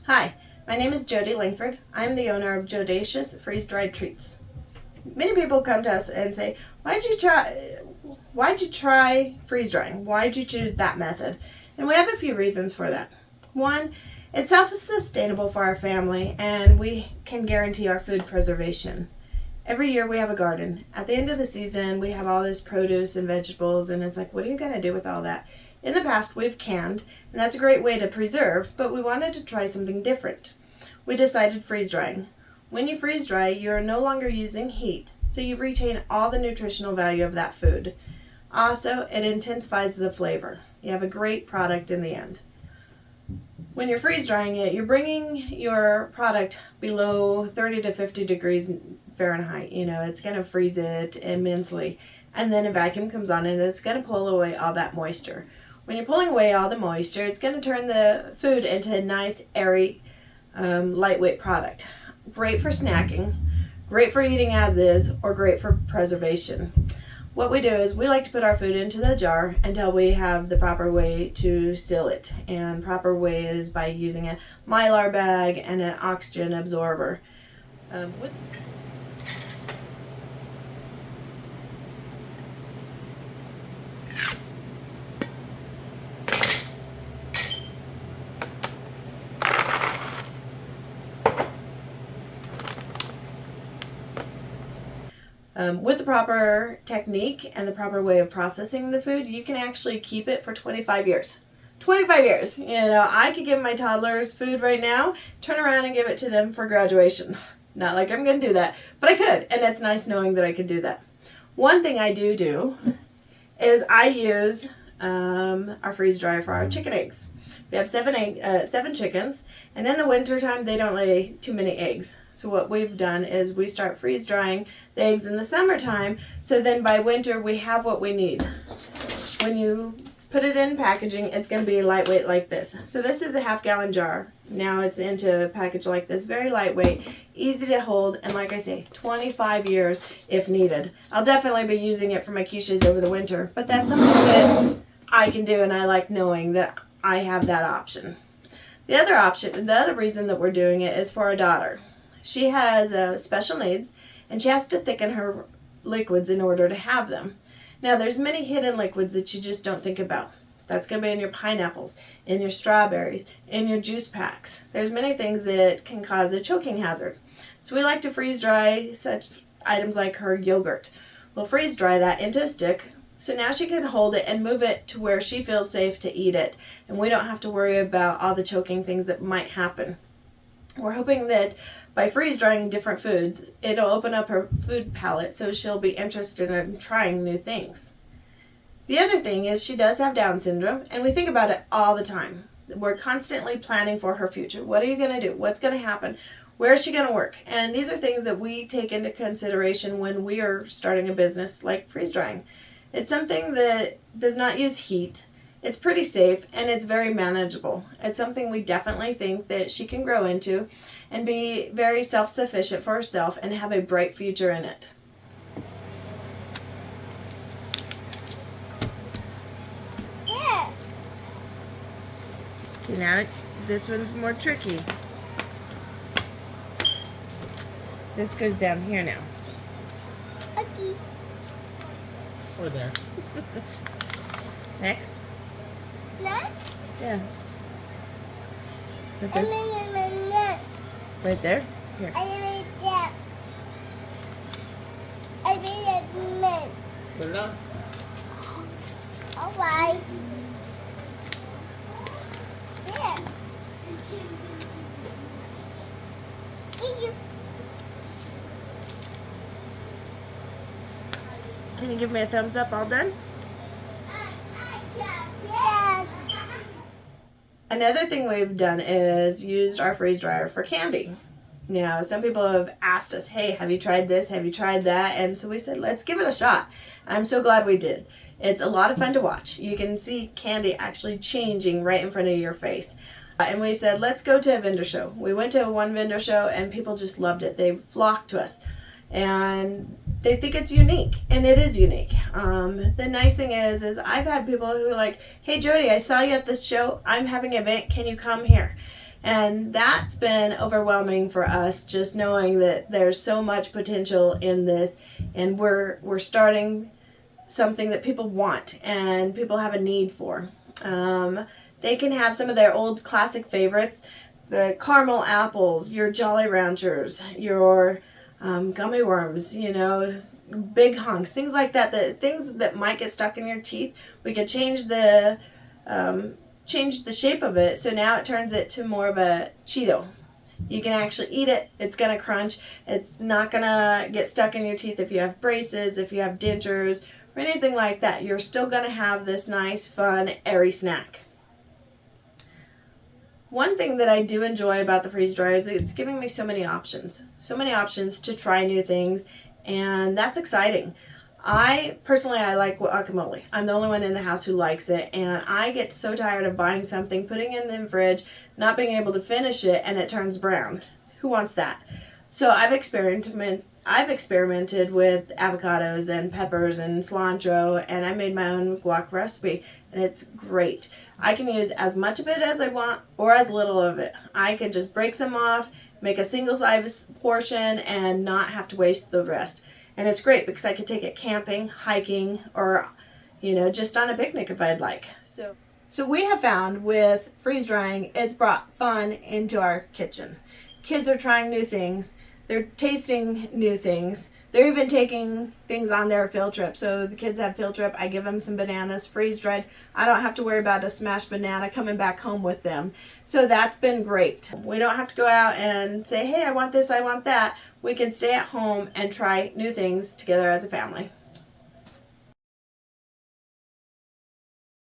Hi, my name is Jody Langford. I'm the owner of Jodacious freeze-dried treats. Many people come to us and say, Why'd you try freeze drying? Why'd you choose that method?" And we have a few reasons for that. One, it's self-sustainable for our family and we can guarantee our food preservation. Every year we have a garden. At the end of the season, we have all this produce and vegetables, and it's like, what are you going to do with all that? In the past, we've canned, and that's a great way to preserve, but we wanted to try something different. We decided freeze drying. When you freeze dry, you're no longer using heat, so you retain all the nutritional value of that food. Also, it intensifies the flavor. You have a great product in the end. When you're freeze drying it, you're bringing your product below 30 to 50 degrees Fahrenheit. It's going to freeze it immensely. And then a vacuum comes on and it's going to pull away all that moisture. When you're pulling away all the moisture, it's going to turn the food into a nice, airy, lightweight product. Great for snacking, great for eating as is, or great for preservation. What we do is we like to put our food into the jar until we have the proper way to seal it. And proper way is by using a Mylar bag and an oxygen absorber. With the proper technique and the proper way of processing the food, you can actually keep it for 25 years. 25 years. I could give my toddlers food right now, turn around and give it to them for graduation. Not like I'm going to do that, but I could, and it's nice knowing that I could do that. One thing I do is I use our freeze dryer for our chicken eggs. We have seven chickens, and in the wintertime, they don't lay too many eggs. So what we've done is we start freeze drying the eggs in the summertime, so then by winter we have what we need. When you put it in packaging, it's going to be lightweight like this. So this is a half-gallon jar. Now it's into a package like this, very lightweight, easy to hold, and like I say, 25 years if needed. I'll definitely be using it for my quiches over the winter, but that's something that I can do, and I like knowing that I have that option. The other reason that we're doing it is for our daughter. She has special needs, and she has to thicken her liquids in order to have them. Now, there's many hidden liquids that you just don't think about. That's going to be in your pineapples, in your strawberries, in your juice packs. There's many things that can cause a choking hazard. So we like to freeze dry such items like her yogurt. We'll freeze dry that into a stick, so now she can hold it and move it to where she feels safe to eat it, and we don't have to worry about all the choking things that might happen. We're hoping that by freeze drying different foods, it'll open up her food palette so she'll be interested in trying new things. The other thing is she does have Down syndrome, and we think about it all the time. We're constantly planning for her future. What are you going to do? What's going to happen? Where is she going to work? And these are things that we take into consideration when we are starting a business like freeze drying. It's something that does not use heat. It's pretty safe, and it's very manageable. It's something we definitely think that she can grow into and be very self-sufficient for herself and have a bright future in it. Yeah. Okay, now this one's more tricky. This goes down here now. Okay. Or there. Next. Next. Yeah. Put And this then next. right there. Here. I made that. I made it mint. Put it on. Alright. Yeah. Thank you. Can you give me a thumbs up? All done? Yeah. Another thing we've done is used our freeze dryer for candy. Some people have asked us, hey, have you tried this? Have you tried that? And so we said, let's give it a shot. And I'm so glad we did. It's a lot of fun to watch. You can see candy actually changing right in front of your face. And we said, let's go to a vendor show. We went to one vendor show and people just loved it. They flocked to us. And they think it's unique, and it is unique. The nice thing is I've had people who are like, hey Jody, I saw you at this show. I'm having an event. Can you come here? And that's been overwhelming for us, just knowing that there's so much potential in this, and we're starting something that people want and people have a need for. They can have some of their old classic favorites, the caramel apples, your Jolly Ranchers, your gummy worms, big hunks, things like that. The things that might get stuck in your teeth, we could change the shape of it, so now it turns it to more of a Cheeto. You can actually eat it. It's gonna crunch. It's not gonna get stuck in your teeth if you have braces, if you have dentures, or anything like that. You're still gonna have this nice, fun, airy snack. One thing that I do enjoy about the freeze dryer is it's giving me so many options to try new things, and that's exciting. I like guacamole. I'm the only one in the house who likes it, and I get so tired of buying something, putting it in the fridge, not being able to finish it, and it turns brown. Who wants that? So I've experimented with avocados and peppers and cilantro, and I made my own guac recipe, and it's great. I can use as much of it as I want or as little of it. I can just break some off, make a single size portion, and not have to waste the rest. And it's great because I could take it camping, hiking, or just on a picnic if I'd like. So we have found with freeze drying, it's brought fun into our kitchen. Kids are trying new things. They're tasting new things. They're even taking things on their field trip. So the kids have field trip. I give them some bananas, freeze dried. I don't have to worry about a smashed banana coming back home with them. So that's been great. We don't have to go out and say, hey, I want this, I want that. We can stay at home and try new things together as a family.